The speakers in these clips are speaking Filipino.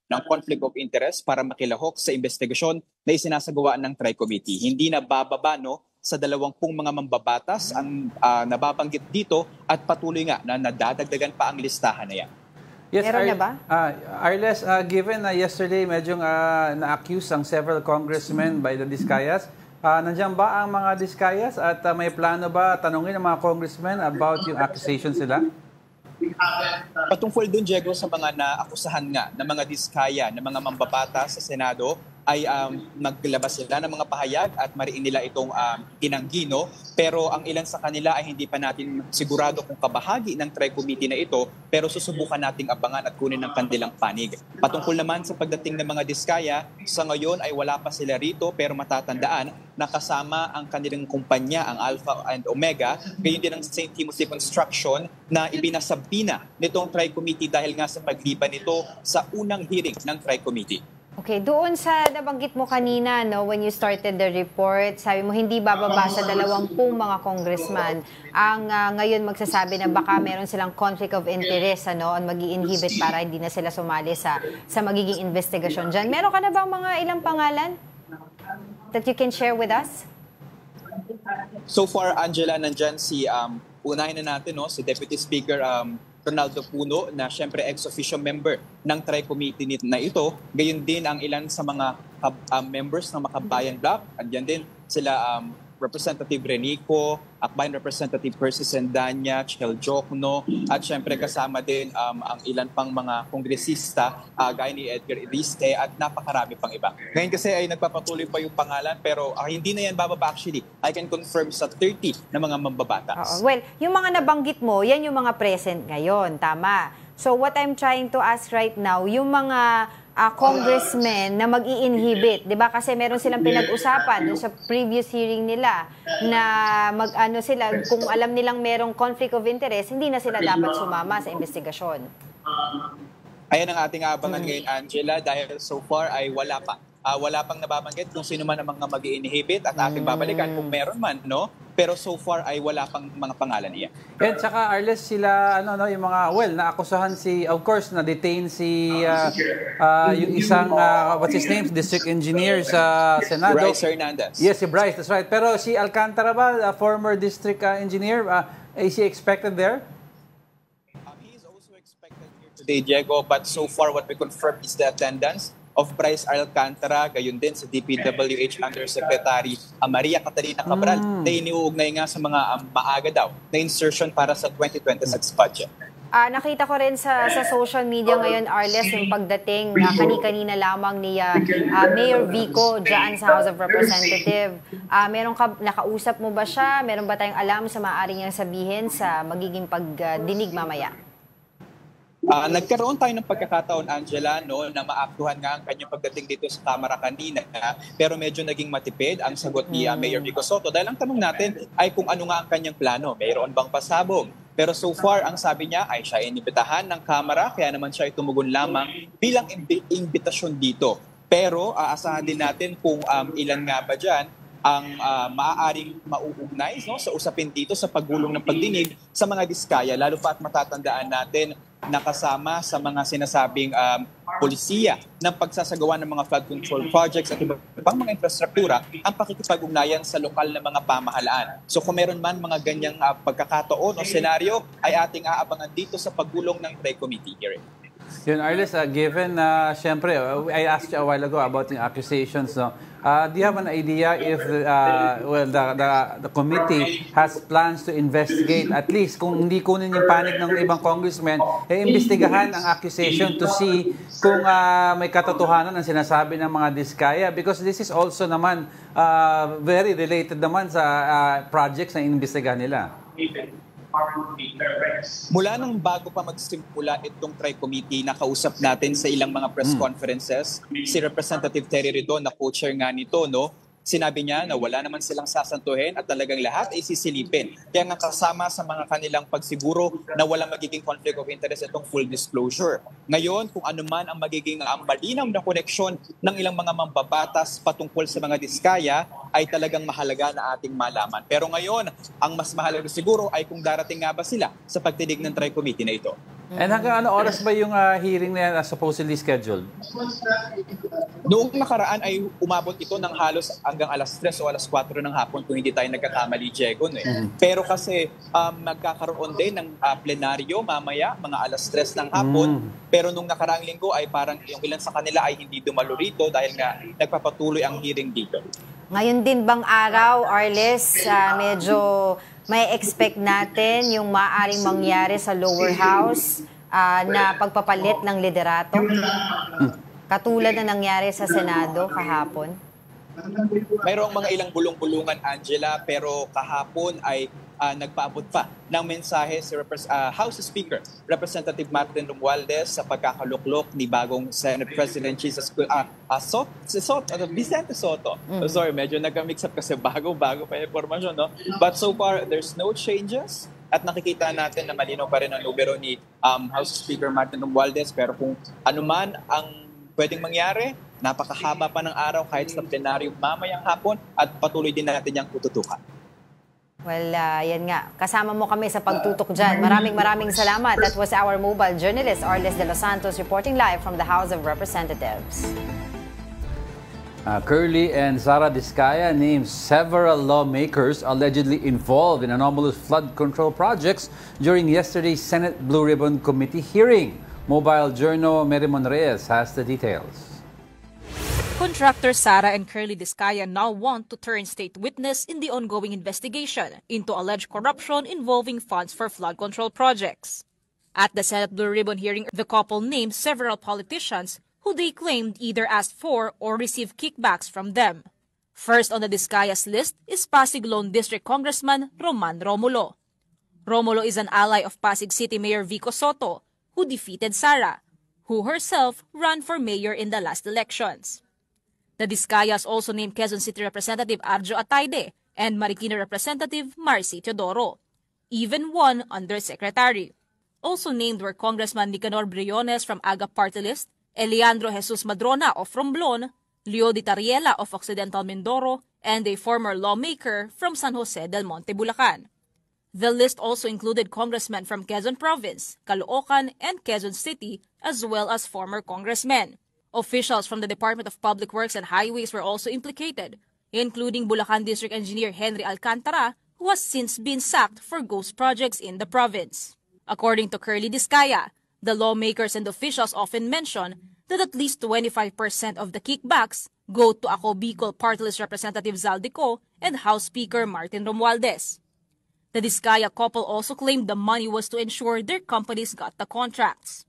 ng conflict of interest para makilahok sa investigasyon na isinasagawaan ng Tri-Committee. Hindi na bababa sa 20 mga mambabatas ang nababanggit dito at patuloy nga na nadadagdagan pa ang listahan na yan. Yes, meron na ba? Arles, given na yesterday medyo na-accuse ang several congressmen by the Discayas, nandiyan ba ang mga Discayas at may plano ba tanungin ang mga congressmen about yung accusation sila? Patungkol dun, Diego, sa mga naakusahan nga ng mga Diskaya, ng mga mambabata sa Senado, ay naglabas sila ng mga pahayag at mariin nila itong tinanggi, pero ang ilan sa kanila ay hindi pa natin sigurado kung kabahagi ng Tri-Committee na ito, pero susubukan nating abangan at kunin ng kanilang panig. Patungkol naman sa pagdating ng mga Diskaya, sa ngayon ay wala pa sila rito, pero matatandaan na kasama ang kanilang kumpanya, ang Alpha and Omega, gayon din ang St. Timothy Construction na ibinasabina nitong Tri-Committee dahil nga sa pagliban nito sa unang hearing ng Tri-Committee. Okay, doon sa nabanggit mo kanina, when you started the report, sabi mo hindi bababa sa 20 mga congressman ang ngayon magsasabi na baka meron silang conflict of interest at mag-i-inhibit para hindi na sila sumali sa magiging investigasyon dyan. Meron ka na bang mga ilang pangalan that you can share with us? So far, Angela, nandyan si unahin na natin, si Deputy Speaker Ronaldo Puno na siyempre ex-officio member ng Tri-Committee na ito. Gayon din ang ilan sa mga members ng Makabayan Bloc. Andiyan din sila Representative Renico, Akbayan Representative Percy Sendanya, Chel Jokno, at siyempre kasama din ang ilan pang mga kongresista gaya ni Edgar Iriste at napakarami pang iba. Ngayon kasi ay nagpapatuloy pa yung pangalan pero hindi na yan bababa actually. I can confirm sa 30 na mga mambabatas. Well, yung mga nabanggit mo, yan yung mga present ngayon, tama. So what I'm trying to ask right now, yung mga congressmen na mag-i-inhibit, 'di ba? Kasi meron silang pinag-usapan dun sa previous hearing nila na sila kung alam nilang merong conflict of interest, hindi na sila dapat sumama sa investigasyon. Ayan ang ating abangan ngayon, Angela, dahil so far ay wala pang nababanggit kung sino man ang mga mag-i-inhibit at ating babalikan kung meron man, Pero so far ay wala pang mga pangalan niya. And saka Arles sila yung mga naakusahan of course na-detain yung isang what's his name, district engineer sa Senado. Bryce Hernandez. Yes, si Bryce, that's right. Pero si Alcantara ba, former district engineer, is he expected there? He is also expected here today, Diego, but so far what we confirm is the attendance of Bryce Alcantara, gayon din sa DPWH Undersecretary Maria Catalina Cabral na iniuugnay nga sa mga maaga daw na insertion para sa 2026 budget. Nakita ko rin sa social media ngayon, Arles, yung pagdating kani-kanina lamang ni Mayor Vico dyan sa House of Representatives. Nakausap mo ba siya? Meron ba tayong alam sa maaari niyang sabihin sa magiging pagdinig mamaya? Nagkaroon tayo ng pagkakataon, Angela, na maaktuhan nga ang kanyang pagdating dito sa Kamara kanina, pero medyo naging matipid ang sagot ni Mayor Vico Sotto. Dahil ang tanong natin ay kung ano nga ang kanyang plano. Mayroon bang pasabog? Pero so far, ang sabi niya ay siya inibitahan ng Kamara, kaya naman siya tumugon lamang bilang imbitasyon dito. Pero aasahan din natin kung ilan nga ba dyan ang maaaring mauugnay sa usapin dito sa paggulong ng pagdinig sa mga Diskaya, lalo pa at matatandaan natin nakasama sa mga sinasabing polisiya ng pagsasagawa ng mga flood control projects at ibang mga infrastruktura ang pakikipag-ugnayan sa lokal na mga pamahalaan. So kung meron man mga ganyang pagkakataon o senaryo ay ating aabangan dito sa paggulong ng Tri-Committee hearing. Yun, Arles, given syempre, I asked you a while ago about the accusations. Do you have an idea if the committee has plans to investigate, at least kung hindi kunin yung panig ng ibang congressmen, imbestigahan ang accusation to see kung may katotohanan ang sinasabi ng mga Diskaya? Because this is also naman very related naman sa projects na inimbestigahan nila. Mula nang bago pa magsimula itong Tri-Committee, nakausap natin sa ilang mga press conferences si Representative Terry Ridon na co-chair nga nito, Sinabi niya na wala naman silang sasantuhin at talagang lahat ay sisilipin. Kaya nga kasama sa mga kanilang pagsiguro na walang magiging conflict of interest itong full disclosure. Ngayon, kung ano man ang magiging malinaw na koneksyon ng ilang mga mambabatas patungkol sa mga Diskaya ay talagang mahalaga na ating malaman. Pero ngayon, ang mas mahalaga siguro ay kung darating nga ba sila sa pagtidig ng Tri-Committee na ito. And hanggang ano oras ba yung hearing na yan supposedly scheduled? Noong nakaraan ay umabot ito ng halos hanggang alas 3 o alas 4 ng hapon kung hindi tayo nagkakamali, Diego. Pero kasi magkakaroon din ng plenaryo mamaya, mga alas 3 ng hapon. Pero nung nakaraang linggo ay parang yung ilan sa kanila ay hindi dumalo rito dahil nga nagpapatuloy ang hearing dito. Ngayon din bang araw, Arles, medyo may expect natin yung maaaring mangyari sa lower house na pagpapalit ng liderato? Katulad na nangyari sa Senado kahapon? Mayroong mga ilang bulong-bulungan, Angela, pero kahapon ay nagpaabot pa ng mensahe si House Speaker Representative Martin Romualdez sa pagkakaluklok ni bagong Senate President Vicente Soto. Sorry, medyo nag-mix up kasi bago pa yung informasyon, no? But so far, there's no changes at nakikita natin na malinaw pa rin ang numero ni House Speaker Martin Romualdez, pero kung ano man ang pwedeng mangyari, napakahaba pa ng araw kahit sa plenaryo mamayang hapon at patuloy din natin yung tututukan. Well, yan nga. Kasama mo kami sa pagtutok dyan. Maraming salamat. That was our mobile journalist, Arles de los Santos, reporting live from the House of Representatives. Curly and Sara Diskaya named several lawmakers allegedly involved in anomalous flood control projects during yesterday's Senate Blue Ribbon Committee hearing. Mobile Journal Merimon Reyes has the details. Contractor Sara and Curly Diskaya now want to turn state witness in the ongoing investigation into alleged corruption involving funds for flood control projects. At the Senate Blue Ribbon hearing, the couple named several politicians who they claimed either asked for or received kickbacks from them. First on the Diskaya's list is Pasig Lone District Congressman Roman Romulo. Romulo is an ally of Pasig City Mayor Vico Soto, who defeated Sara, who herself ran for mayor in the last elections. The Diskayas also named Quezon City Representative Arjo Atayde and Marikina Representative Marcy Teodoro, even one undersecretary. Also named were Congressman Nicanor Briones from AGA Party List, Eliandro Jesus Madrona of Romblon, Leo Di Tariela of Occidental Mindoro, and a former lawmaker from San Jose del Monte, Bulacan. The list also included congressmen from Quezon Province, Caloocan, and Quezon City, as well as former congressmen. Officials from the Department of Public Works and Highways were also implicated, including Bulacan District Engineer Henry Alcantara, who has since been sacked for ghost projects in the province. According to Curly Diskaya, the lawmakers and officials often mention that at least 25% of the kickbacks go to Ako Bicol Party List Representative Zaldico and House Speaker Martin Romualdez. The Diskaya couple also claimed the money was to ensure their companies got the contracts.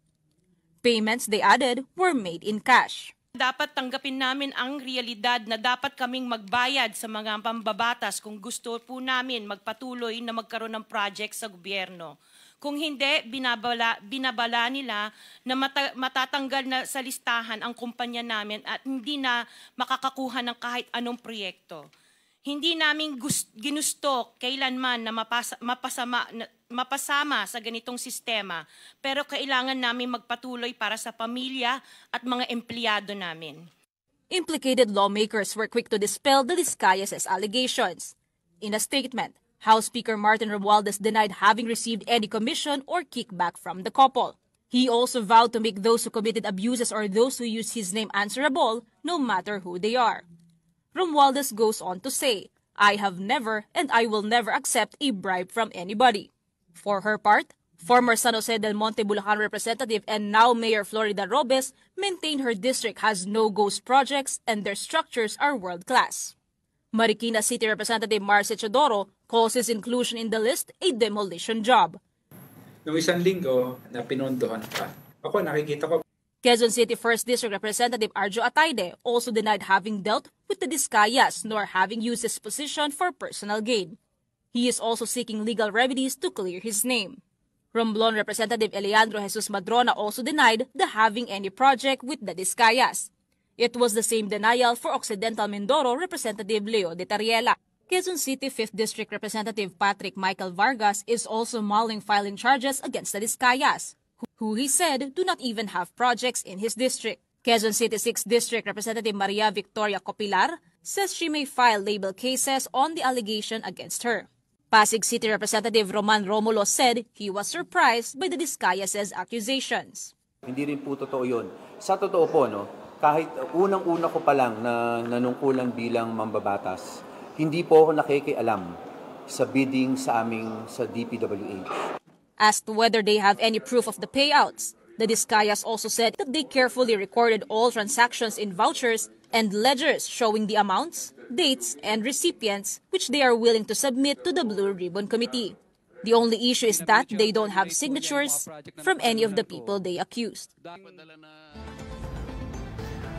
Payments, they added, were made in cash. Dapat tanggapin namin ang realidad na dapat kaming magbayad sa mga pambabatas kung gusto po namin magpatuloy na magkaroon ng project sa gobyerno. Kung hindi, binabala nila na matatanggal na sa listahan ang kumpanya namin at hindi na makakakuha ng kahit anong proyekto. Hindi namin ginusto kailanman na mapasama sa ganitong sistema, pero kailangan namin magpatuloy para sa pamilya at mga empleyado namin. Implicated lawmakers were quick to dispel the Diskayas' allegations. In a statement, House Speaker Martin Romualdez denied having received any commission or kickback from the couple. He also vowed to make those who committed abuses or those who used his name answerable, no matter who they are. Romualdez goes on to say, "I have never and I will never accept a bribe from anybody." For her part, former San Jose del Monte Bulacan representative and now Mayor Florida Robes maintained her district has no ghost projects and their structures are world-class. Marikina City Representative Marcy Teodoro calls his inclusion in the list a demolition job. Noong isang linggo na pinondohan pa, ako nakikita ko. Quezon City 1st District Representative Arjo Atayde also denied having dealt with the Diskayas nor having used his position for personal gain. He is also seeking legal remedies to clear his name. Romblon Representative Eliandro Jesus Madrona also denied the having any project with the Diskayas. It was the same denial for Occidental Mindoro Representative Leo Di Tariela. Quezon City 5th District Representative Patrick Michael Vargas is also mulling filing charges against the Diskayas, who he said do not even have projects in his district. Quezon City 6th District Representative Maria Victoria Copilar says she may file label cases on the allegation against her. Pasig City Representative Roman Romulo said he was surprised by the Discayas' accusations. Hindi rin po totoo yun. Sa totoo po, no, kahit unang-una ko pa lang na nanungkulan bilang mambabatas, hindi po ako nakikialam sa bidding sa DPWH. Asked whether they have any proof of the payouts, the Discayas also said that they carefully recorded all transactions in vouchers and ledgers showing the amounts, dates, and recipients which they are willing to submit to the Blue Ribbon Committee. The only issue is that they don't have signatures from any of the people they accused.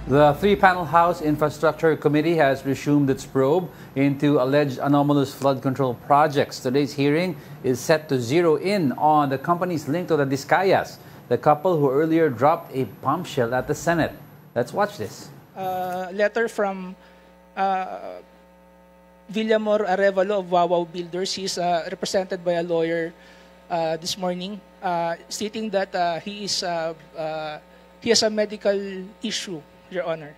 The three-panel House Infrastructure Committee has resumed its probe into alleged anomalous flood control projects. Today's hearing is set to zero in on the company's link to the Discayas, the couple who earlier dropped a bombshell at the Senate. Let's watch this. Letter from Villamor Arevalo of Wawaw Builders. He's represented by a lawyer this morning, stating that he has a medical issue, Your Honor.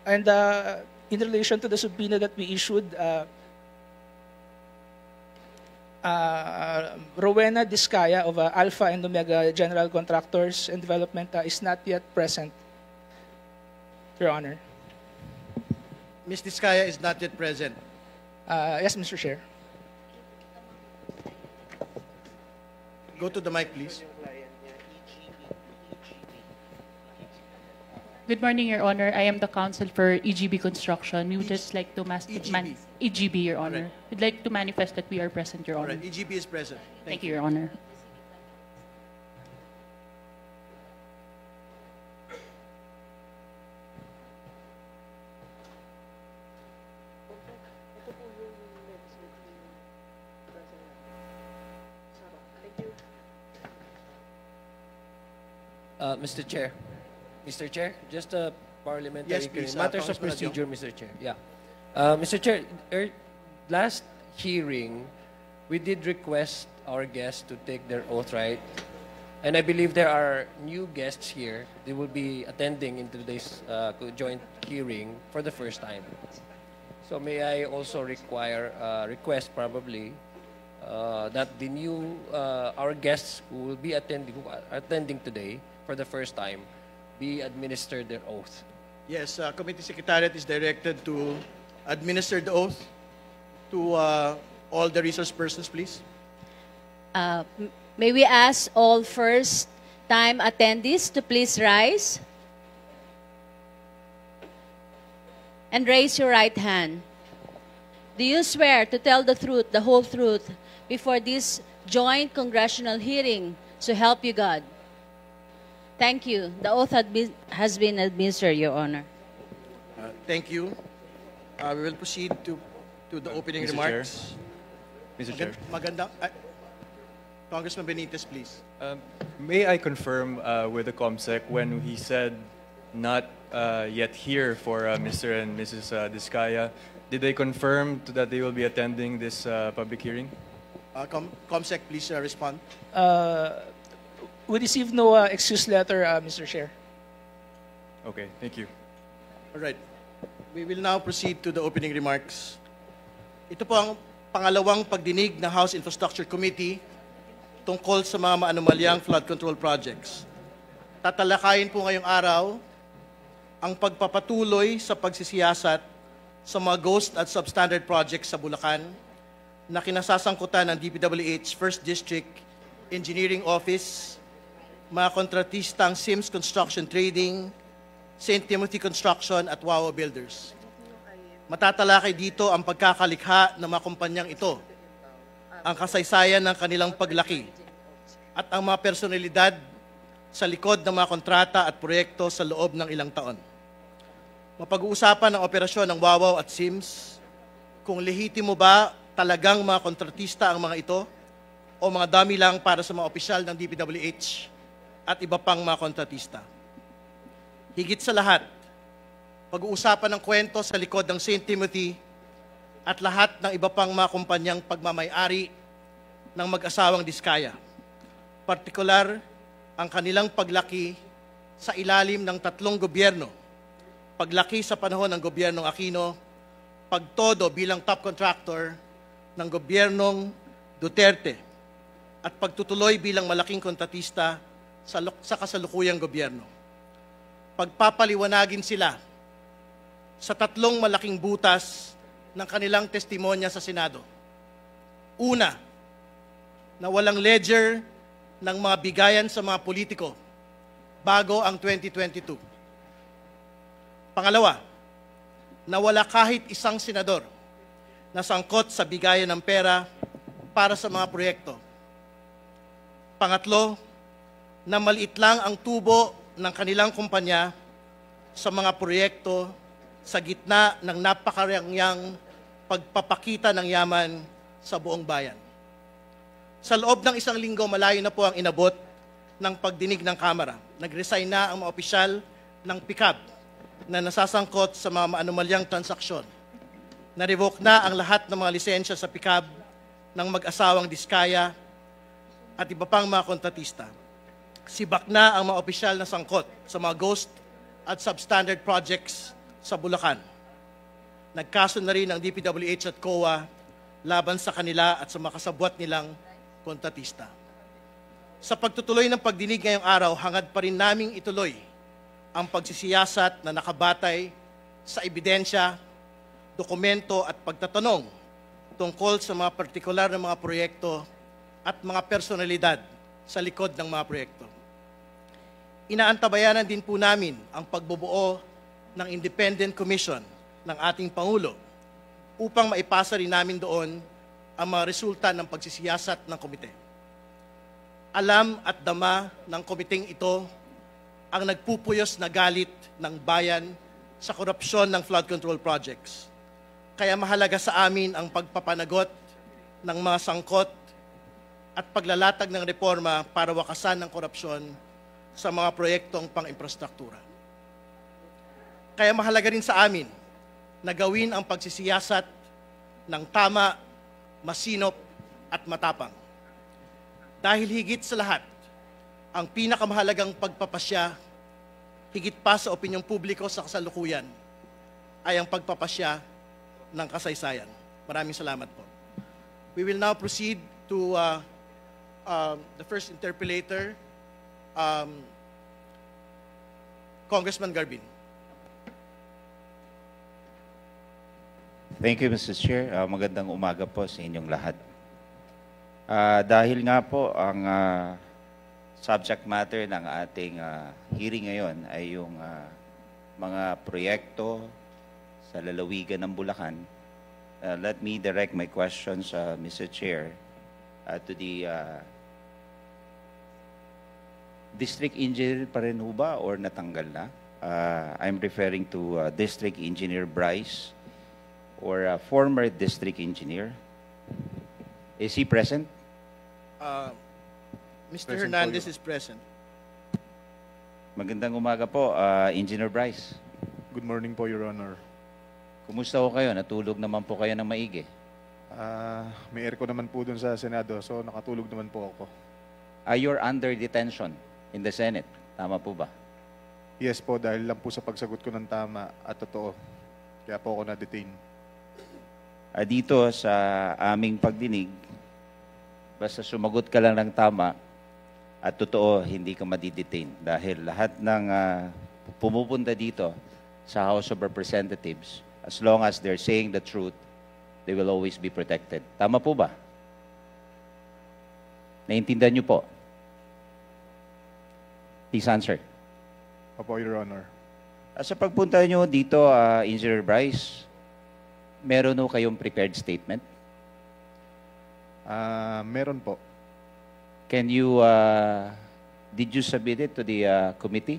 And in relation to the subpoena that we issued, Rowena Discaya of Alpha and Omega General Contractors and Development is not yet present, Your Honor. Ms. Discaya is not yet present. Yes, Mr. Chair. Go to the mic, please. Good morning, Your Honor. I am the counsel for EGB Construction. We would just like to EGB, Your Honor. Right. We'd like to manifest that we are present, Your All Honor. right, EGB is present. Thank you, Your Honor. Mr. Chair, just a parliamentary Yes, please, matters of Congressman procedure, Mr. Chair. Yeah, Mr. Chair, last hearing, we did request our guests to take their oath, right? And I believe there are new guests here. They will be attending in today's joint hearing for the first time. So may I also request probably that the new our guests who will be attending today for the first time be administered their oath. Yes, Committee Secretariat is directed to administer the oath to all the resource persons, please. May we ask all first-time attendees to please rise and raise your right hand. Do you swear to tell the truth, the whole truth, before this joint congressional hearing, so help you God? Thank you. The oath has been administered, Your Honor. Thank you. We will proceed to the opening Mr. remarks. Mr. Chair. Congressman Benitez, please. May I confirm with the COMSEC when he said not yet here for Mr. and Mrs. Discaya, did they confirm that they will be attending this public hearing? COMSEC, please respond. We received no excuse letter, Mr. Chair. Okay, thank you. All right. We will now proceed to the opening remarks. Ito po ang pangalawang pagdinig ng House Infrastructure Committee tungkol sa mga maanomalyang flood control projects. Tatalakayin po ngayong araw ang pagpapatuloy sa pagsisiyasat sa mga ghost at substandard projects sa Bulacan na kinasasangkutan ng DPWH 1st District Engineering Office, mga kontratistang Sims Construction Trading, St. Timothy Construction at Wawa Builders. Matatalakay dito ang pagkakalikha ng mga kumpanyang ito, ang kasaysayan ng kanilang paglaki, at ang mga personalidad sa likod ng mga kontrata at proyekto sa loob ng ilang taon. Mapag-uusapan ang operasyon ng Wawaw at Sims, kung lehitimo ba talagang mga kontratista ang mga ito o mga dami lang para sa mga opisyal ng DPWH at iba pang mga kontratista. Higit sa lahat, pag-uusapan ng kwento sa likod ng St. Timothy at lahat ng iba pang mga kumpanyang pagmamay-ari ng mag-asawang Discaya. Partikular, ang kanilang paglaki sa ilalim ng 3 gobyerno. Paglaki sa panahon ng gobyernong Aquino, pagtodo bilang top contractor ng gobyernong Duterte at pagtutuloy bilang malaking kontratista sa kasalukuyang gobyerno. Pagpapaliwanagin sila sa tatlong malaking butas ng kanilang testimonya sa Senado. Una, na walang ledger ng mga bigayan sa mga politiko bago ang 2022. Pangalawa, na wala kahit isang senador na sangkot sa bigayan ng pera para sa mga proyekto. Pangatlo, na maliit lang ang tubo ng kanilang kumpanya sa mga proyekto sa gitna ng napakarangyang pagpapakita ng yaman sa buong bayan. Sa loob ng isang linggo, malayo na po ang inabot ng pagdinig ng Kamara. Nag-resign na ang mga opisyal ng PICAB na nasasangkot sa mga anomalyang transaksyon. Na-revoke na ang lahat ng mga lisensya sa PICAB ng mag-asawang Diskaya at iba pang mga kontratista. Sibak na ang mga opisyal na sangkot sa mga ghost at substandard projects sa Bulacan. Nagkaso na rin ang DPWH at COA laban sa kanila at sa mga kasabwat nilang kontratista. Sa pagtutuloy ng pagdinig ngayong araw, hangad pa rin naming ituloy ang pagsisiyasat na nakabatay sa ebidensya, dokumento at pagtatanong tungkol sa mga partikular na mga proyekto at mga personalidad sa likod ng mga proyekto. Inaantabayanan din po namin ang pagbubuo ng Independent Commission ng ating Pangulo upang maipasa rin namin doon ang mga resulta ng pagsisiyasat ng komite. Alam at dama ng komiteng ito ang nagpupuyos na galit ng bayan sa korupsyon ng flood control projects. Kaya mahalaga sa amin ang pagpapanagot ng mga sangkot at paglalatag ng reforma para wakasan ng korupsyon sa mga proyektong pang-infrastruktura. Kaya mahalaga rin sa amin na gawin ang pagsisiyasat ng tama, masinop at matapang. Dahil higit sa lahat, ang pinakamahalagang pagpapasya, higit pa sa opinyong publiko sa kasalukuyan, ay ang pagpapasya ng kasaysayan. Maraming salamat po. We will now proceed to the first interpellator, Congressman Garbin. Thank you, Mr. Chair. Magandang umaga po sa inyong lahat. Dahil nga po ang subject matter ng ating hearing ngayon ay yung mga proyekto sa lalawigan ng Bulacan, let me direct my questions, Mr. Chair, to the district engineer pa rin ho ba or natanggal na? I'm referring to District Engineer Bryce or former district engineer. Is he present? Mr. Hernandez is present. Magandang umaga po, Engineer Bryce. Good morning po, Your Honor. Kumusta ho kayo? Natulog naman po kayo ng maigi? May aircon naman po dun sa Senado, so nakatulog naman po ako. You're under detention in the Senate. Tama po ba? Yes po, dahil lang po sa pagsagot ko ng tama at totoo. Kaya po ako na-detain. Dito sa aming pagdinig, basta sumagot ka lang ng tama at totoo, hindi ka madidetain. Dahil lahat ng pumupunta dito sa House of Representatives, as long as they're saying the truth, they will always be protected. Tama po ba? Naintindihan niyo po? Please answer. Opo, Your Honor. Sa pagpunta niyo dito, Engineer Bryce, meron ho kayong prepared statement? Meron po. Can you, did you submit it to the committee?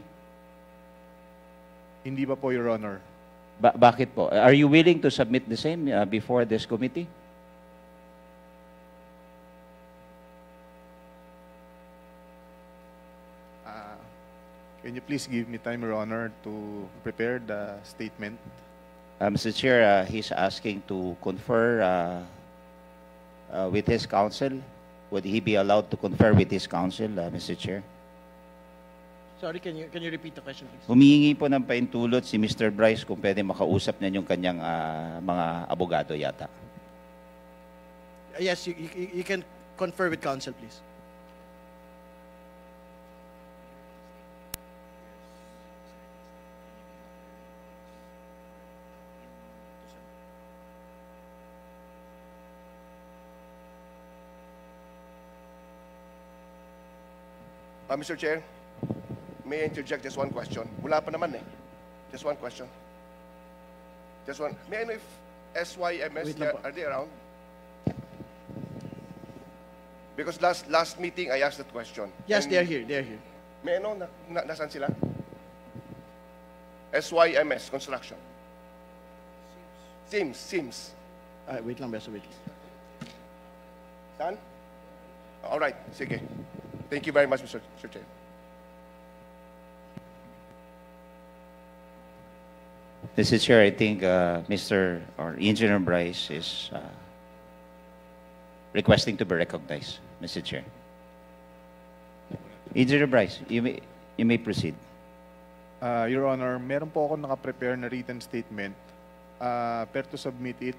Hindi pa po, Your Honor. Bakit po? Are you willing to submit the same before this committee? Can you please give me time, Your Honor, to prepare the statement? Mr. Chair, he's asking to confer with his counsel. Would he be allowed to confer with his counsel, Mr. Chair? Sorry, can you repeat the question, please? Humihingi po ng paintulot si Mr. Bryce kung pwede makausap niya yung kanyang mga abogado yata. Yes, you can confer with counsel, please. Mr. Chair, may I interject just one question? Wala pa naman eh. Just one question. Just one. May I know if SYMS, are they around? Because last meeting, I asked that question. Yes, they are here. They are here. May I know nasan sila? SYMS, construction. Sims. Wait lang, Beso, wait. Saan? All right, sige. Thank you very much, Mr. Chair. Mr. Chair, I think Mr. or Engineer Bryce is requesting to be recognized, Mr. Chair. Engineer Bryce, you may proceed. Your Honor, meron po ako naka-prepare na written statement. Pero to submit it,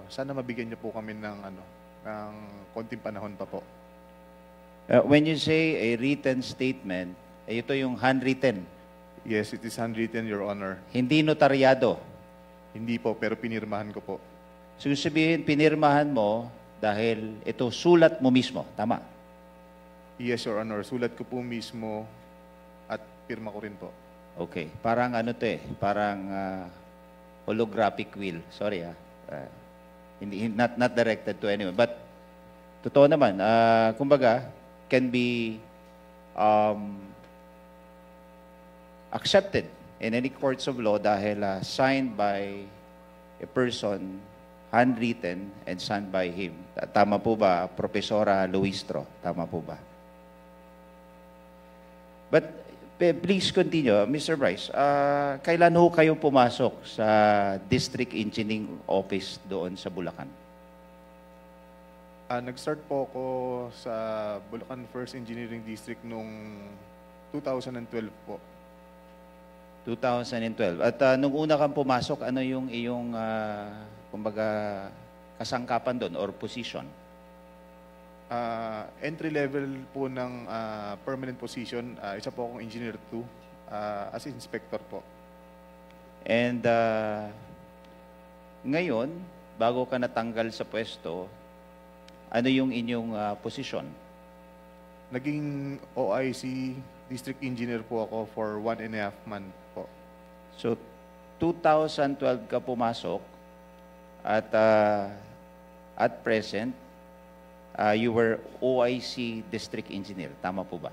sana mabigyan niyo po kami ng konting panahon pa po. When you say a written statement, ito yung handwritten. Yes, it is handwritten, Your Honor. Hindi notaryado. Hindi po, pero pinirmahan ko po. So sabihin, pinirmahan mo dahil ito sulat mo mismo. Tama? Yes, Your Honor. Sulat ko po mismo at pirma ko rin po. Okay. Parang parang holographic will. Sorry not directed to anyone. But totoo naman, kumbaga, can be accepted in any courts of law dahil signed by a person, handwritten, and signed by him. Tama po ba, Profesora Luistro? Tama po ba? But please continue, Mr. Bryce. Kailan ho kayo pumasok sa District Engineering Office doon sa Bulacan? Nag-start po ako sa Bulacan First Engineering District noong 2012 po. 2012. At nung una kang pumasok, ano yung iyong, kumbaga, kasangkapan doon or position? Entry level po ng permanent position. Isa po akong Engineer 2 as Inspector po. And ngayon, bago ka natanggal sa pwesto, ano yung inyong posisyon? Naging OIC District Engineer po ako for 1.5 month po. So, 2012 ka pumasok at at present, you were OIC District Engineer. Tama po ba?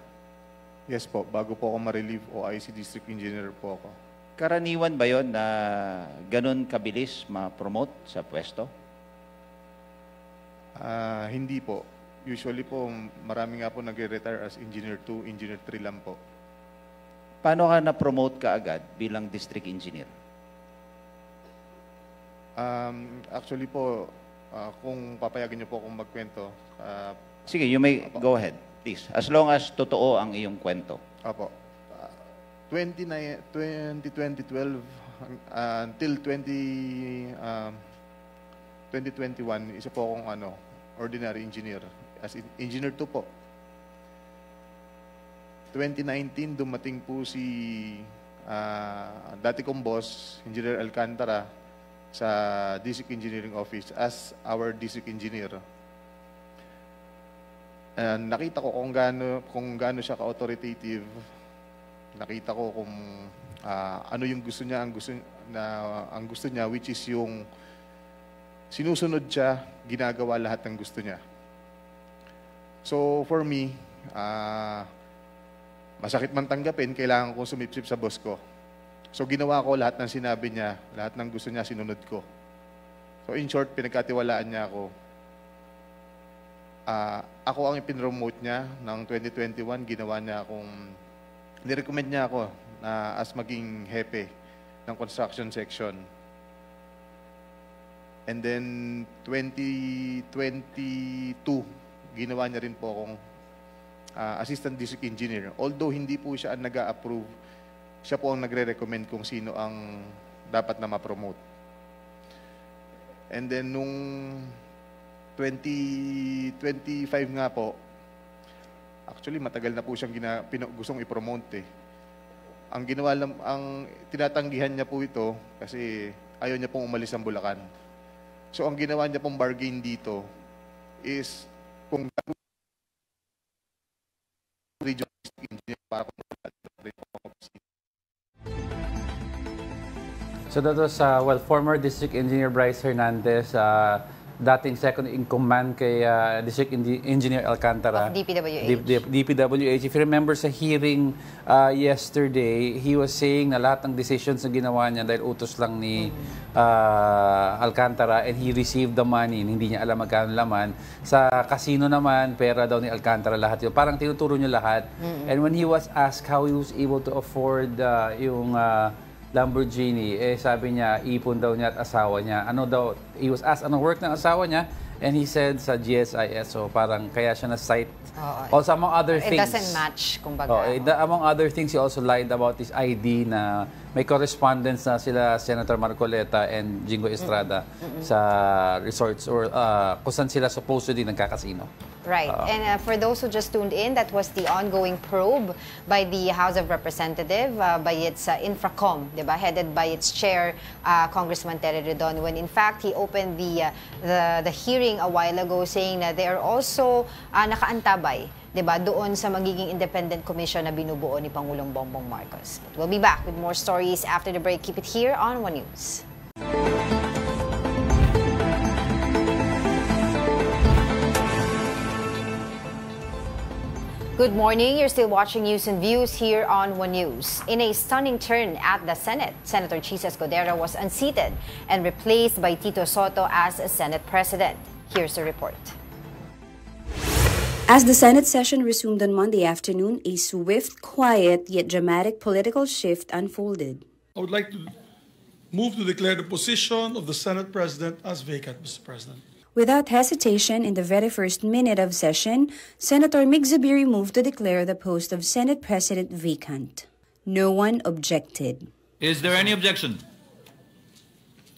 Yes po. Bago po ako ma-relieve, OIC District Engineer po ako. Karaniwan ba yon na ganun kabilis ma-promote sa pwesto? Hindi po. Usually po, marami nga po nag-retire as Engineer 2, Engineer 3 lang po. Paano ka na-promote ka agad bilang District Engineer? Actually po, kung papayagan niyo po akong magkwento. Sige, you may go ahead, please. As long as totoo ang iyong kwento. Apo. 2012 until 2021, isa po akong ordinary engineer. As Engineer 2 po. 2019, dumating po si dati kong boss, Engineer Alcantara, sa District Engineering Office as our District Engineer. Nakita ko kung gaano siya ka-authoritative. Nakita ko kung ano yung gusto niya, ang gusto niya, which is yung sinusunod siya, ginagawa lahat ng gusto niya. So for me, masakit man tanggapin, kailangan kong sumipsip sa boss ko. So ginawa ko lahat ng sinabi niya, lahat ng gusto niya, sinunod ko. So in short, pinagkatiwalaan niya ako. Ako ang ipinromote niya ng 2021, ginawa niya akong, nirecommend niya ako na as maging hepe ng construction section. And then 2022, ginawa niya rin po akong assistant district engineer. Although hindi po siya ang nag-a-approve, siya po ang nagre-recommend kung sino ang dapat na ma-promote. And then nung 2025 nga po, actually matagal na po siyang gustong i-promote eh. Ang tinatanggihan niya po ito kasi ayaw niya pong umalis ng Bulacan. So ang ginawa niya pong bargain dito is kung regional engineer para So that was, former District Engineer Bryce Hernandez, dating second in command kay District Engineer Alcantara. Of DPWH. DPWH. If you remember sa hearing yesterday, he was saying na lahat ng decisions na ginawa niya dahil utos lang ni Alcantara and he received the money. Hindi niya alam magkano laman. Sa casino naman, pera daw ni Alcantara lahat yun. Parang tinuturo niya lahat. And when he was asked how he was able to afford yung Lamborghini, sabi niya, ipon daw niya at asawa niya. He was asked, anong work ng asawa niya? And he said sa GSIS, so parang kaya siya na-cite. Also, among other things. It doesn't match, kumbaga. Among other things, he also lied about his ID na may correspondence na sila Senator Marcoleta and Jingo Estrada sa resorts or kung saan sila supposedly nagkakasino. Right. And for those who just tuned in, that was the ongoing probe by the House of Representatives by its Infracom, diba? Headed by its chair, Congressman Terry Redon, when in fact he opened the hearing a while ago saying that they are also nakaantabay, diba, doon sa magiging independent commission na binubuo ni Pangulong Bongbong Marcos. But we'll be back with more stories after the break. Keep it here on One News. Good morning. You're still watching News and Views here on One News. In a stunning turn at the Senate, Senator Chis Escudero was unseated and replaced by Tito Soto as Senate President. Here's the report. As the Senate session resumed on Monday afternoon, a swift, quiet, yet dramatic political shift unfolded. I would like to move to declare the position of the Senate President as vacant, Mr. President. Without hesitation, in the very first minute of session, Senator Mig Zubiri moved to declare the post of Senate President vacant. No one objected. Is there any objection?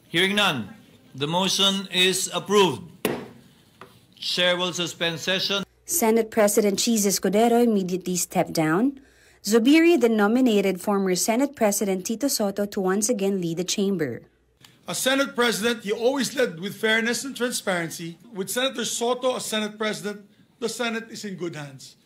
Hearing none, the motion is approved. Chair will suspend session. Senate President Chis Escudero immediately stepped down. Zubiri then nominated former Senate President Tito Soto to once again lead the chamber. As Senate President, he always led with fairness and transparency. With Senator Soto as Senate President, the Senate is in good hands.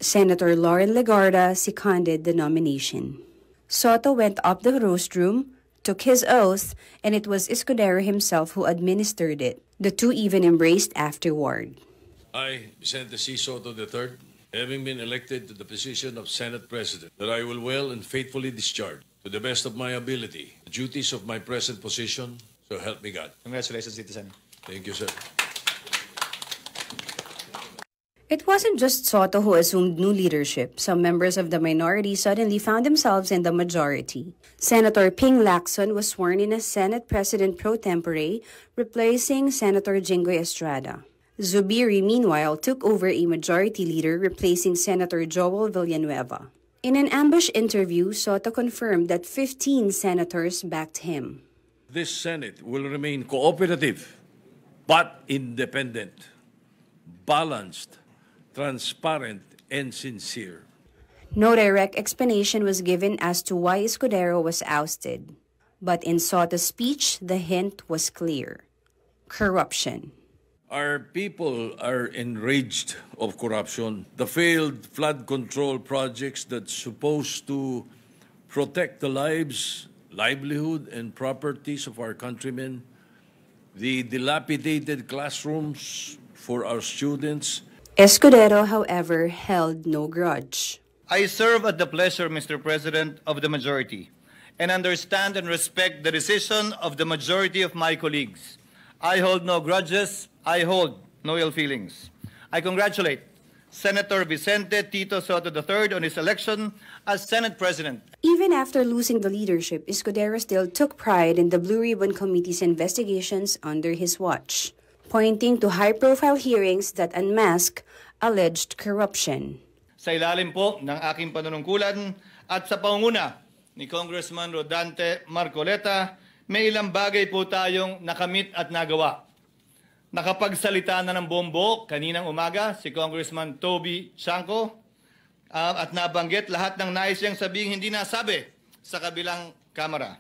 Senator Lauren Legarda seconded the nomination. Soto went up the rostrum, took his oath, and it was Escudero himself who administered it. The two even embraced afterward. I, Senator C. Soto III, having been elected to the position of Senate President, that I will well and faithfully discharge, to the best of my ability, the duties of my present position, so help me God. Congratulations, citizen. Thank you, sir. It wasn't just Soto who assumed new leadership. Some members of the minority suddenly found themselves in the majority. Senator Ping Lacson was sworn in as Senate President pro tempore, replacing Senator Jingo Estrada. Zubiri, meanwhile, took over a majority leader, replacing Senator Joel Villanueva. In an ambush interview, Soto confirmed that 15 senators backed him. This Senate will remain cooperative, but independent, balanced, transparent, and sincere. No direct explanation was given as to why Escudero was ousted. But in Soto's speech, the hint was clear. Corruption. Our people are enraged of corruption. The failed flood control projects that's supposed to protect the lives, livelihood, and properties of our countrymen, the dilapidated classrooms for our students. Escudero, however, held no grudge. I serve at the pleasure, Mr. President, of the majority, and understand and respect the decision of the majority of my colleagues. I hold no grudges. I hold no ill feelings. I congratulate Senator Vicente Tito Soto III on his election as Senate President. Even after losing the leadership, Escudero still took pride in the Blue Ribbon Committee's investigations under his watch, pointing to high-profile hearings that unmask alleged corruption. sa ilalim po ng aking panunungkulan at sa pangunguna ni Congressman Rodante Marcoleta, may ilang bagay po tayong nakamit at nagawa. Nakapagsalita na ng bombo kaninang umaga si Congressman Toby Chanco at nabanggit lahat ng nais niyang sabihin hindi nasabi sa kabilang kamera.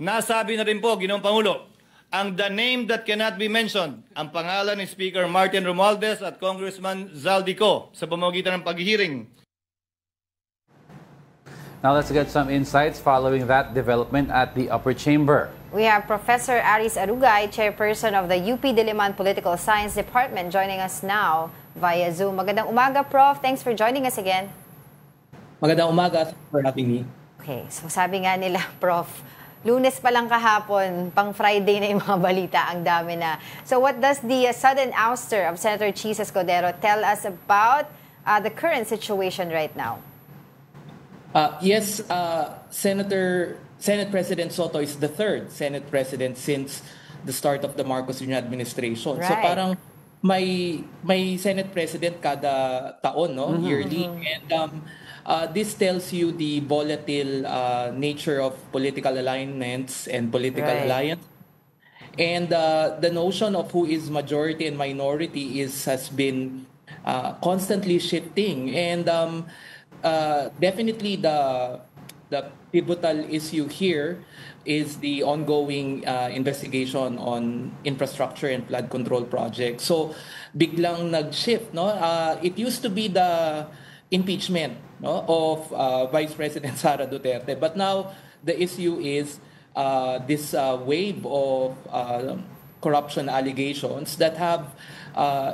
Nasabi na rin po, Ginoong Pangulo, ang the name that cannot be mentioned, ang pangalan ni Speaker Martin Romualdez at Congressman Zaldico sa pamamagitan ng paghihiring. Now let's get some insights following that development at the upper chamber. We have Professor Aris Arugay, chairperson of the UP Diliman Political Science Department, joining us now via Zoom. Magandang umaga, Prof. Thanks for joining us again. Magandang umaga. Thanks for having me. Okay, so sabi nga nila, Prof, Lunes pa lang kahapon, pang Friday na yung mga balita, ang dami na. So what does the sudden ouster of Senator Chis Escudero tell us about the current situation right now? Yes, Senate President Soto is the third Senate President since the start of the Marcos Jr. administration. Right. So parang may Senate President kada taon, no, yearly. And this tells you the volatile nature of political alignments and political alliance. And the notion of who is majority and minority has been constantly shifting. And definitely the pivotal issue here is the ongoing investigation on infrastructure and flood control projects. So biglang nag-shift, no? It used to be the impeachment, no, of Vice President Sara Duterte, but now the issue is this wave of corruption allegations that have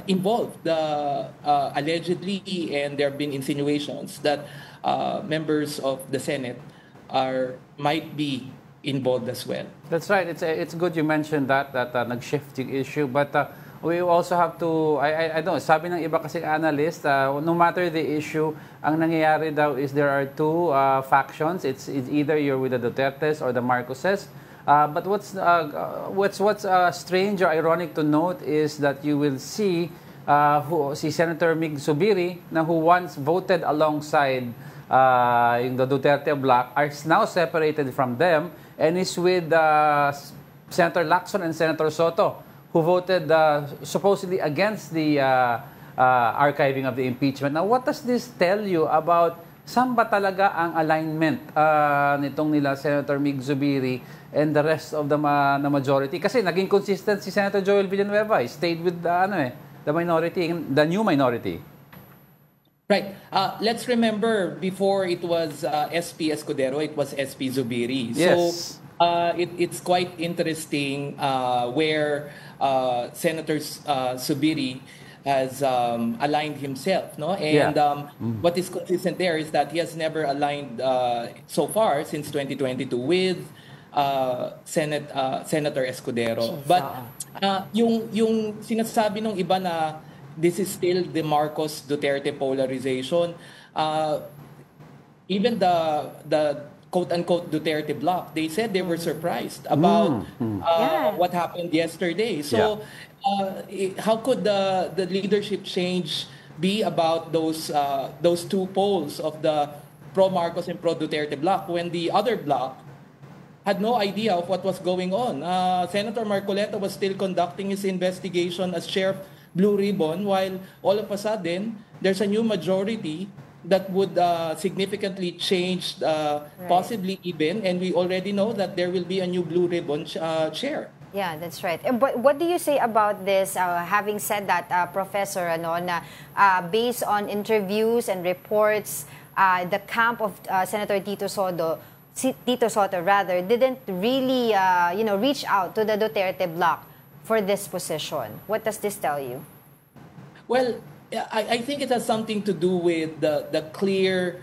involved allegedly, and there have been insinuations that members of the Senate might be involved as well. That's right. It's good you mentioned that nag-shifting issue, but we also have to, I don't know, sabi ng iba kasi analyst, no matter the issue, ang nangyayari daw is there are two factions. It's either you're with the Dutertes or the Marcoses. But what's strange or ironic to note is that you will see si Senator Mig Zubiri, na who once voted alongside the Duterte bloc, are now separated from them and is with Senator Lacson and Senator Soto, who voted supposedly against the archiving of the impeachment. Now, what does this tell you about saan ba talaga ang alignment nitong nila Senator Mig Zubiri and the rest of the majority? Kasi naging consistent si Senator Joel Villanueva. He stayed with the minority, the new minority. Right. Let's remember, before it was SP Escudero, it was SP Zubiri. Yes. So it's quite interesting where Senator Zubiri has aligned himself, no? And what is consistent there is that he has never aligned so far since 2022 with Senator Escudero. But yung sinasabi ng iba na this is still the Marcos Duterte polarization, even the quote-unquote Duterte bloc, they said they were surprised about what happened yesterday. So how could the leadership change be about those two poles of the pro-Marcos and pro-Duterte bloc when the other bloc had no idea of what was going on? Senator Marcoleta was still conducting his investigation as chair of Blue Ribbon, while all of a sudden, there's a new majority that would significantly change, possibly even, and we already know that there will be a new Blue Ribbon chair. Yeah, that's right. But what do you say about this? Having said that, Professor, based on interviews and reports, the camp of Senator Tito Soto didn't really, reach out to the Duterte bloc for this position. What does this tell you? Well, I think it has something to do with the clear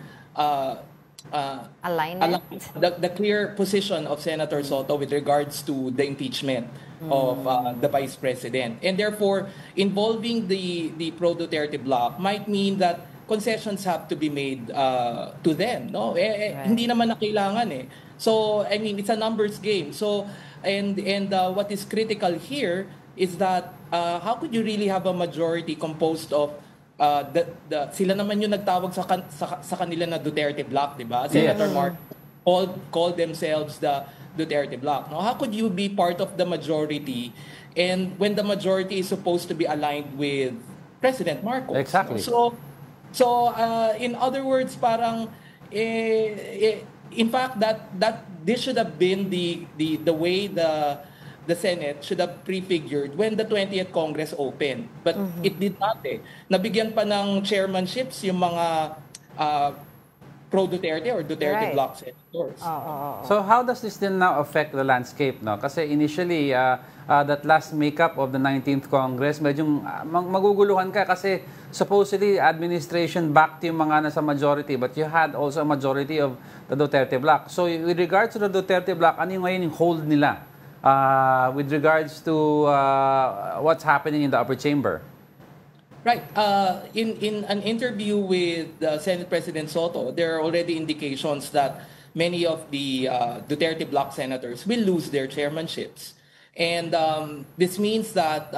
alignment, the clear position of Senator Soto with regards to the impeachment of the Vice President. And therefore, involving the pro-Duterte bloc might mean that concessions have to be made to them. No? Hindi naman na kailangan eh. So, I mean, it's a numbers game. So, and what is critical here is that how could you really have a majority composed of sila naman yung nagtawag sa kanila na Duterte Bloc, di ba? Senator Mark called themselves the Duterte Bloc. Now, how could you be part of the majority and when the majority is supposed to be aligned with President Marcos? Exactly. So in other words, parang in fact that this should have been the way the Senate should have prefigured when the 20th Congress opened. But it did not Nabigyan pa ng chairmanships yung mga pro-Duterte or Duterte Bloc senators. So how does this then now affect the landscape? No? Kasi initially, that last makeup of the 19th Congress, medyo maguguluhan ka kasi supposedly administration backed yung mga nasa majority, but you had also a majority of the Duterte Bloc. So with regards to the Duterte Bloc, ano yung ngayon yung hold nila with regards to what's happening in the upper chamber? Right. In an interview with Senate President Soto, there are already indications that many of the Duterte Bloc senators will lose their chairmanships. And this means that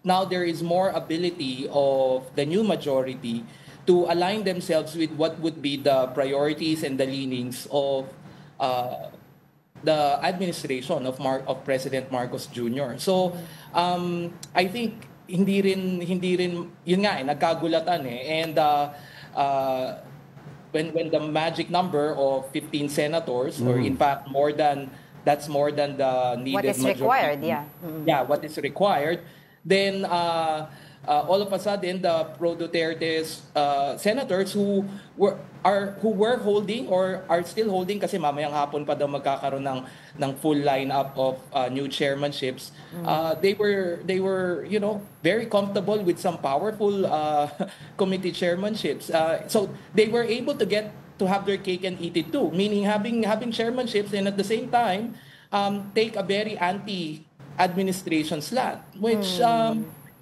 now there is more ability of the new majority to align themselves with what would be the priorities and the leanings of the administration of President Marcos Jr. So I think hindi rin yun nga nagkagulatan and when the magic number of 15 senators or in fact that's more than the needed what is majority. Required, what is required, then all of a sudden the pro-Duterte's senators who were holding or are still holding kasi mamayang hapon pa daw magkakaroon ng full lineup of new chairmanships. They were very comfortable with some powerful committee chairmanships. So they were able to have their cake and eat it too, meaning having chairmanships and at the same time take a very anti-administration slant, which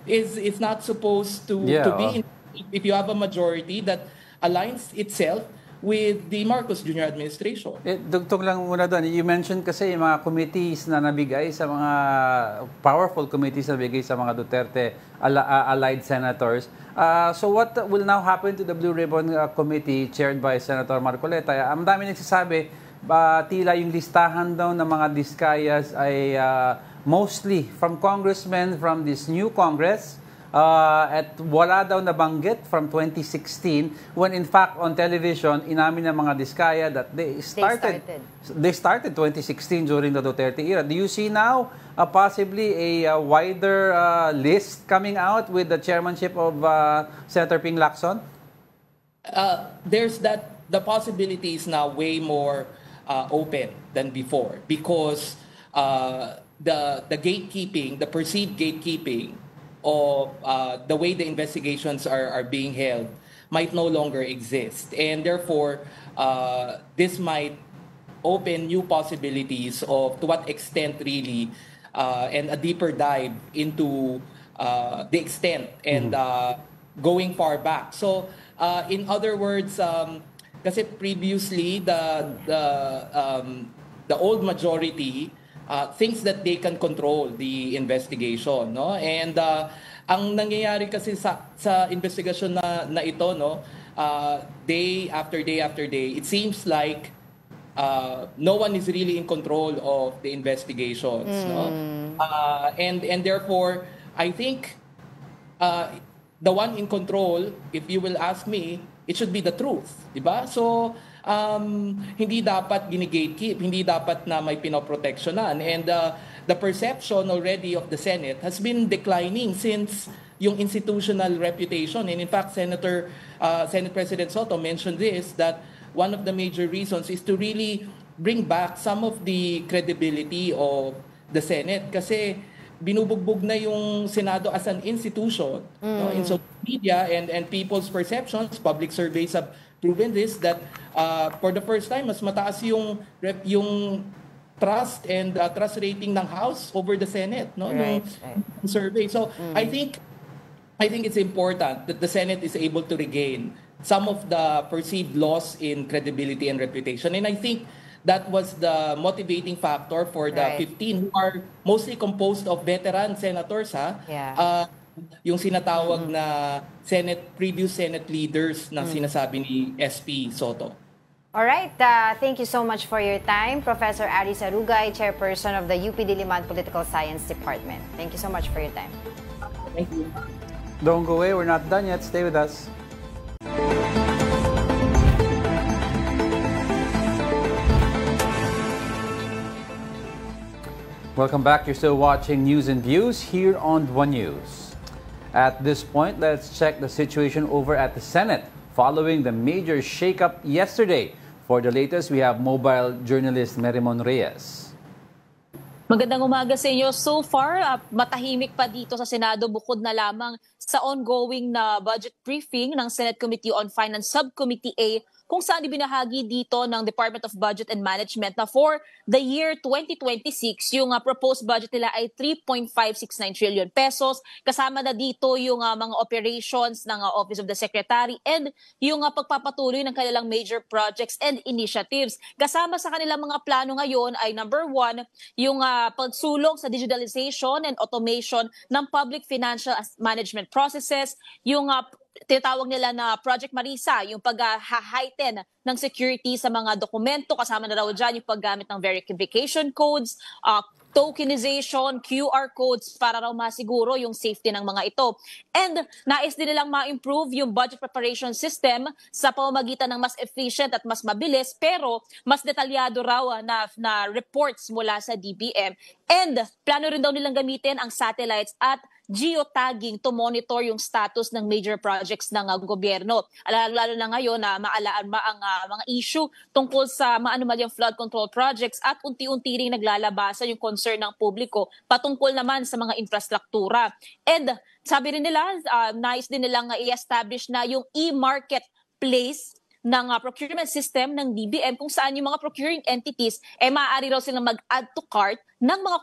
is not supposed to be if you have a majority that aligns itself with the Marcos Jr. administration. Dugtong lang muna doon. You mentioned kasi yung mga committees na nabigay sa mga powerful committees na nabigay sa mga Duterte allied senators. So what will now happen to the Blue Ribbon Committee chaired by Senator Marcoleta? Ang dami nagsasabi, tila yung listahan daw ng mga Discayas ay mostly from congressmen from this new Congress at wala daw nabanggit from 2016 when in fact on television inamin ng mga Diskaya that they started 2016 during the Duterte era. Do you see now possibly a wider list coming out with the chairmanship of Senator Ping Lacson? There's the possibility is now way more open than before because the gatekeeping, the perceived gatekeeping of the way the investigations are being held might no longer exist. And therefore, this might open new possibilities of to what extent really and a deeper dive into the extent and going far back. So, in other words, kasi previously the old majority thinks that they can control the investigation, no? And ang nangyayari kasi sa investigation na ito, no, day after day, it seems like no one is really in control of the investigations, no? And therefore, I think the one in control, if you will ask me, it should be the truth, di ba? So hindi dapat gini-gatekeep, hindi dapat na may pinoproteksyonan. And the perception already of the Senate has been declining since yung institutional reputation. And in fact, Senate President Soto mentioned this, that one of the major reasons is to really bring back some of the credibility of the Senate. Kasi binubugbog na yung Senado as an institution, no, in social media and people's perceptions. Public surveys have proven this, that for the first time, mas mataas yung trust and trust rating ng House over the Senate, no? Right. Yung survey. So I think it's important that the Senate is able to regain some of the perceived loss in credibility and reputation. And I think that was the motivating factor for the 15 who are mostly composed of veteran senators, yung sinatawag na previous Senate leaders na sinasabi ni SP Soto. Alright, thank you so much for your time, Professor Aris Arugay, Chairperson of the UP Diliman Political Science Department. Thank you so much for your time. Thank you. Don't go away, we're not done yet. Stay with us. Welcome back. You're still watching News and Views here on One News. At this point, let's check the situation over at the Senate following the major shakeup yesterday. For the latest, we have mobile journalist Merimon Reyes. Magandang umaga sa inyo. So far, matahimik pa dito sa Senado bukod na lamang sa ongoing na budget briefing ng Senate Committee on Finance Subcommittee A kung saan ibinahagi dito ng Department of Budget and Management na for the year 2026, yung proposed budget nila ay 3.569 trillion pesos. Kasama na dito yung mga operations ng Office of the Secretary and yung pagpapatuloy ng kanilang major projects and initiatives. Kasama sa kanilang mga plano ngayon ay number 1, yung pagsulong sa digitalization and automation ng public financial management processes, yung tinatawag nila na Project Marisa, yung pag-heighten ng security sa mga dokumento. Kasama na raw dyan yung paggamit ng verification codes, tokenization, QR codes para raw masiguro yung safety ng mga ito. And nais din nilang ma-improve yung budget preparation system sa pamamagitan ng mas efficient at mas mabilis pero mas detalyado raw na reports mula sa DBM. And plano rin daw nilang gamitin ang satellites at geotagging to monitor yung status ng major projects ng gobyerno. Lalo na ngayon na maalaan ang mga issue tungkol sa maanumalyang flood control projects at unti-unti ring naglalabasan yung concern ng publiko patungkol naman sa mga infrastruktura. And sabi rin nila, nais din nilang i-establish na yung e-marketplace ng procurement system ng DBM kung saan yung mga procuring entities maaari raw silang mag-add to cart ng mga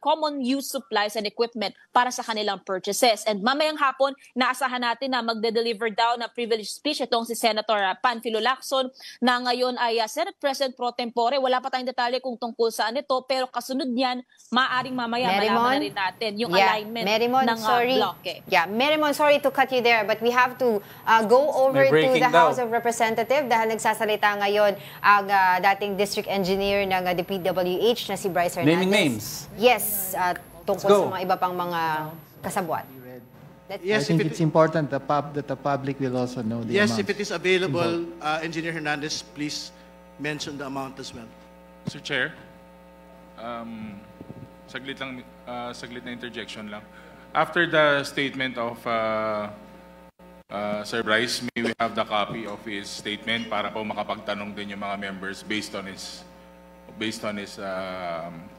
common use supplies and equipment para sa kanilang purchases. And mamayang hapon, naasahan natin na magde-deliver daw na privileged speech itong si Senator Panfilo Lacson na ngayon ay Senate President Pro Tempore. Wala pa tayong detalye kung tungkol saan ito pero kasunod niyan, maaaring mamaya malaman na rin natin yung alignment ng block. Merimon, sorry to cut you there but we have to go over to the House of Representatives dahil nagsasalita ngayon ang dating district engineer ng DPWH na si Bryce Hernandez. Naming names. Yes, tungkol sa mga iba pang mga kasabwat. Yes, I think it's important that the public will also know the amount. Yes, if it is available, Engineer Hernandez, please mention the amount as well. Mr. Chair, saglit na interjection lang. After the statement of Sir Bryce, may we have the copy of his statement para po makapagtanong din yung mga members based on his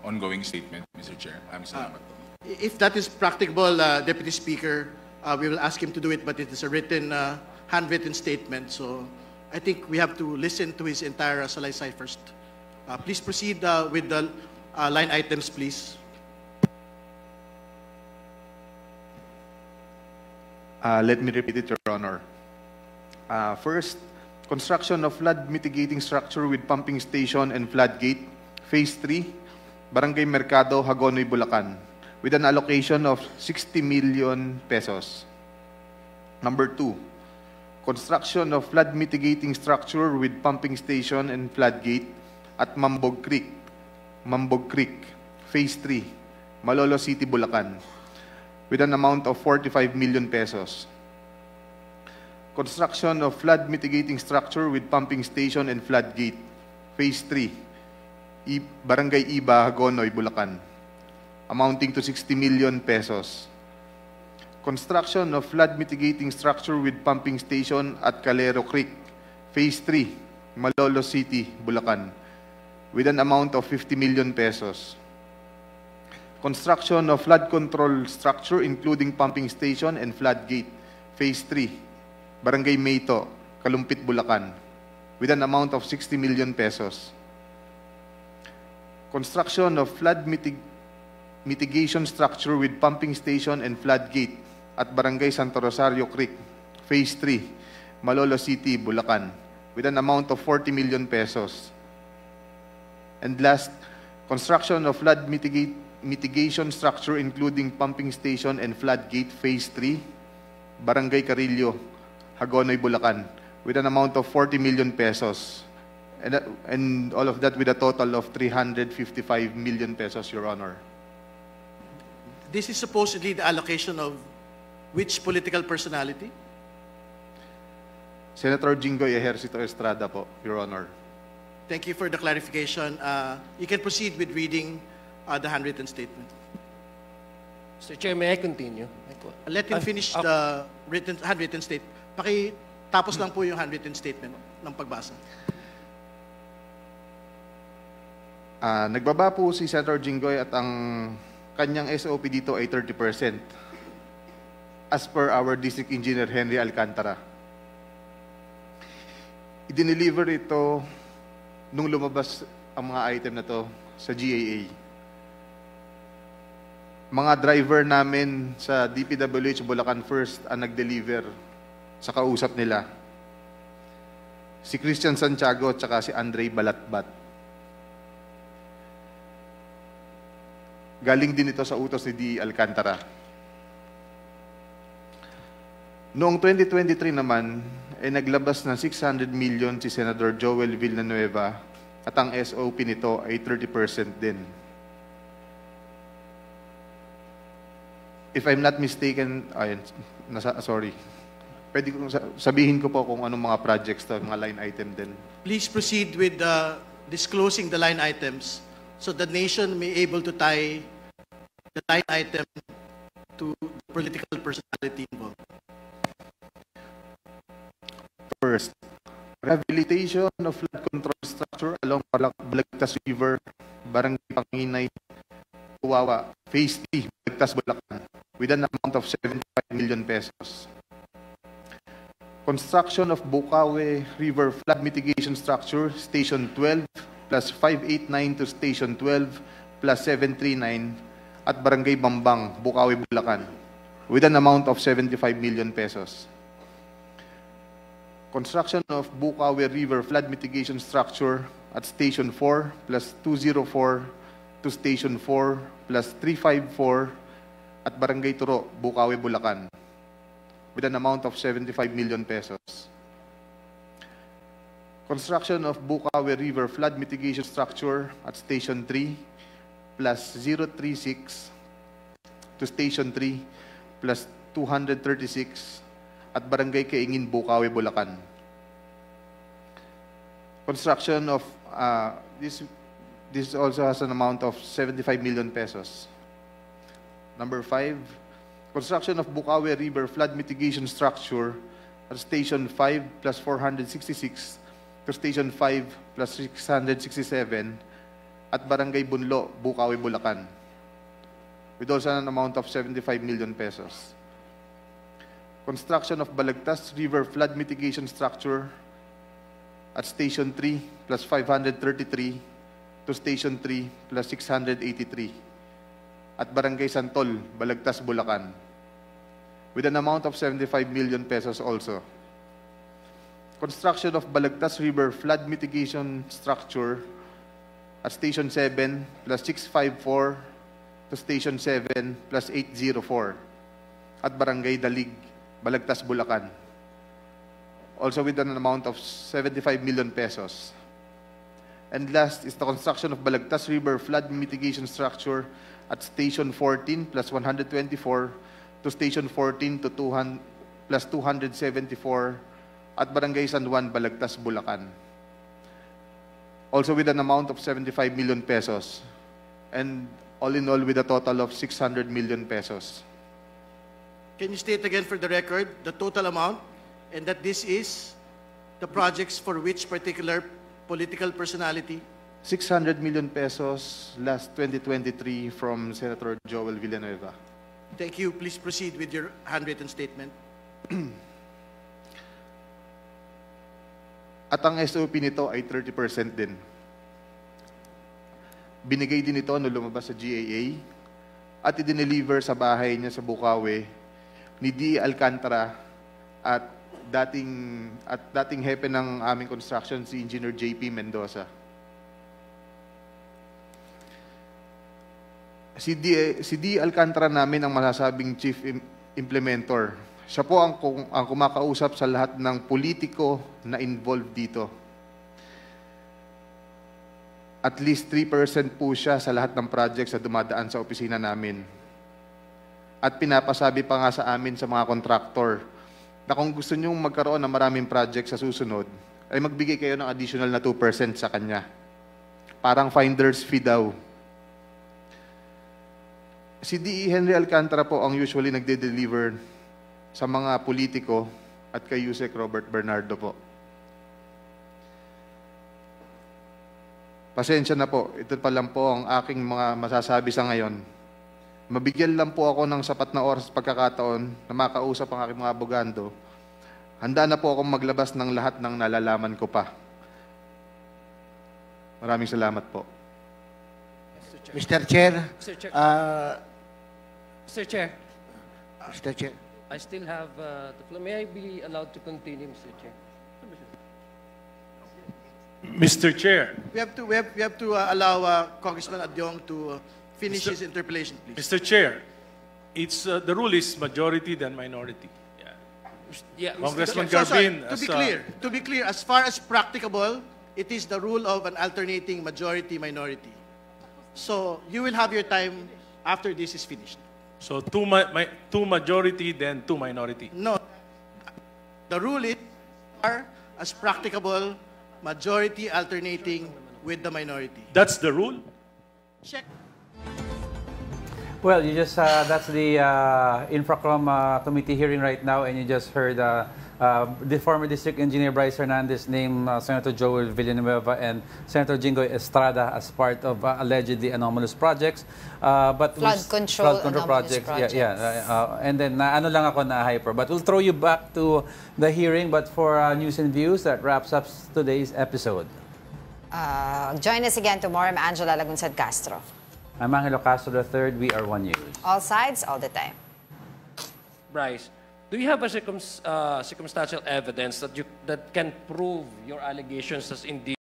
ongoing statement, Mr. Chair. Salamat. If that is practicable, Deputy Speaker, we will ask him to do it, but it is a handwritten statement. So I think we have to listen to his entire salaysay first. Please proceed with the line items, please. Let me repeat it, Your Honor. First, construction of flood mitigating structure with pumping station and floodgate, Phase 3, Barangay Mercado, Hagonoy, Bulacan, with an allocation of 60 million pesos. Number 2, construction of flood mitigating structure with pumping station and floodgate at Mambog Creek, Phase 3, Malolo City, Bulacan, with an amount of 45 million pesos. Construction of flood mitigating structure with pumping station and floodgate, Phase 3, Barangay Iba, Hagonoy, Bulacan, amounting to 60 million pesos. Construction of flood mitigating structure with pumping station at Calero Creek, Phase 3, Malolo City, Bulacan, with an amount of 50 million pesos. Construction of flood control structure including pumping station and floodgate, Phase 3, Barangay Mayto, Kalumpit, Bulacan, with an amount of 60 million pesos. Construction of flood mitigation structure with pumping station and floodgate at Barangay Santo Rosario Creek, Phase 3, Malolo City, Bulacan, with an amount of 40 million pesos. And last, construction of flood mitigation structure including pumping station and floodgate Phase 3, Barangay Carillo, Hagonoy, Bulacan, with an amount of 40 million pesos. And all of that with a total of 355 million pesos, Your Honor. This is supposedly the allocation of which political personality? Senator Jinggoy Ejercito Estrada po, Your Honor. Thank you for the clarification. You can proceed with reading the handwritten statement. Mr. Chair, may I continue? Let him finish the handwritten statement. Tapos lang po yung handwritten statement ng pagbasa. Nagbaba po si Senator Jinggoy at ang kanyang SOP dito ay 30%. As per our District Engineer Henry Alcantara. I-deliver ito nung lumabas ang mga item na to sa GAA. Mga driver namin sa DPWH Bulacan First ang nag-deliver sa kausap nila. Si Christian Santiago at saka si Andre Balatbat. Galing din ito sa utos ni D. Alcantara. Noong 2023 naman, ay naglabas ng 600 million si Senator Joel Villanueva at ang SOP nito ay 30% din. If I'm not mistaken, sorry. Pwede ko sabihin ko po kung anong mga projects to, mga line item din. Please proceed with disclosing the line items so the nation may able to tie the line item to the political personality involved. First, rehabilitation of flood control structure along Balagtas River, Barangay Panginay, Tuwawa, Phase 3, Balagtas, Bulacan, with an amount of 75 million pesos. Construction of Bukawe River Flood Mitigation Structure, Station 12, plus 589 to Station 12, plus 739, at Barangay Bambang, Bukawe, Bulacan, with an amount of 75 million pesos. Construction of Bukawe River Flood Mitigation Structure at Station 4 plus 204 to Station 4 plus 354 at Barangay Turo, Bukawe, Bulacan, with an amount of 75 million pesos. Construction of Bukawe River Flood Mitigation Structure at Station 3 plus 036 to Station 3 plus 236 at Barangay Kaingin, Bukawe, Bulacan. Construction of this also has an amount of 75 million pesos. Number 5, construction of Bukawe River Flood Mitigation Structure at Station 5 plus 466 to Station 5 plus 667 at Barangay Bunlo, Bukawe, Bulacan, with also an amount of 75 million pesos. Construction of Balagtas River Flood Mitigation Structure at Station 3 plus 533 to Station 3 plus 683 at Barangay Santol, Balagtas, Bulacan, with an amount of 75 million pesos also. Construction of Balagtas River Flood Mitigation Structure at Station 7 plus 654 to Station 7 plus 804 at Barangay Dalig, Balagtas, Bulacan, also with an amount of 75 million pesos. And last is the construction of Balagtas River Flood Mitigation Structure at Station 14 plus 124 to Station 14 to 200 plus 274 at Barangay San Juan, Balagtas, Bulacan, also with an amount of 75 million pesos. And all in all with a total of 600 million pesos. Can you state again for the record the total amount and that this is the projects for which particular political personality? 600 million pesos last 2023 from Senator Joel Villanueva. Thank you. Please proceed with your handwritten statement. At ang SOP nito ay 30% din. Binigay din ito nung lumabas sa GAA at i-deliver sa bahay niya sa Bukawe ni D. Alcantara at dating hepe ng aming construction si Engineer JP Mendoza. Si D. Alcantara namin ang masasabing chief implementor. Siya po ang kumakausap sa lahat ng politiko na involved dito. At least 3% po siya sa lahat ng projects na dumadaan sa opisina namin. At pinapasabi pa nga sa amin sa mga kontraktor na kung gusto nyong magkaroon ng maraming projects sa susunod, ay magbigay kayo ng additional na 2% sa kanya. Parang finder's fee daw. Si D.E. Henry Alcantara po ang usually nagde-deliver sa mga politiko at kay Yusek Robert Bernardo po. Pasensya na po, ito pa lang po ang aking mga masasabi sa ngayon. Mabigyan lang po ako ng sapat na oras pagkakataon na makausap ang aking mga abogado. Handa na po akong maglabas ng lahat ng nalalaman ko pa. Maraming salamat po. Mr. Chair, Mr. Chair, Mr. Chair. I still have the floor. May I be allowed to continue, Mr. Chair? Mr. Chair. We have to allow Congressman Adyong to finish his interpellation, please. Mr. Chair, it's the rule is majority than minority. Yeah, Congressman So, sorry, Garbin, to be clear, as far as practicable, it is the rule of an alternating majority-minority. So you will have your time after this is finished. so two majority, then two minority. No, the rule is as practicable, majority alternating with the minority. That's the rule? Check. Well, you just that's the Infracom committee hearing right now, and you just heard the former District Engineer Bryce Hernandez name Senator Joel Villanueva and Senator Jingoy Estrada as part of allegedly anomalous projects. But Flood control projects. And then ano lang ako na hyper. But we'll throw you back to the hearing. But for news and views, that wraps up today's episode. Join us again tomorrow. I'm Angela Lagunsad Castro. I'm Angelo Castro III. We are One News. All sides, all the time. Bryce, do you have a circumstantial evidence that can prove your allegations as indeed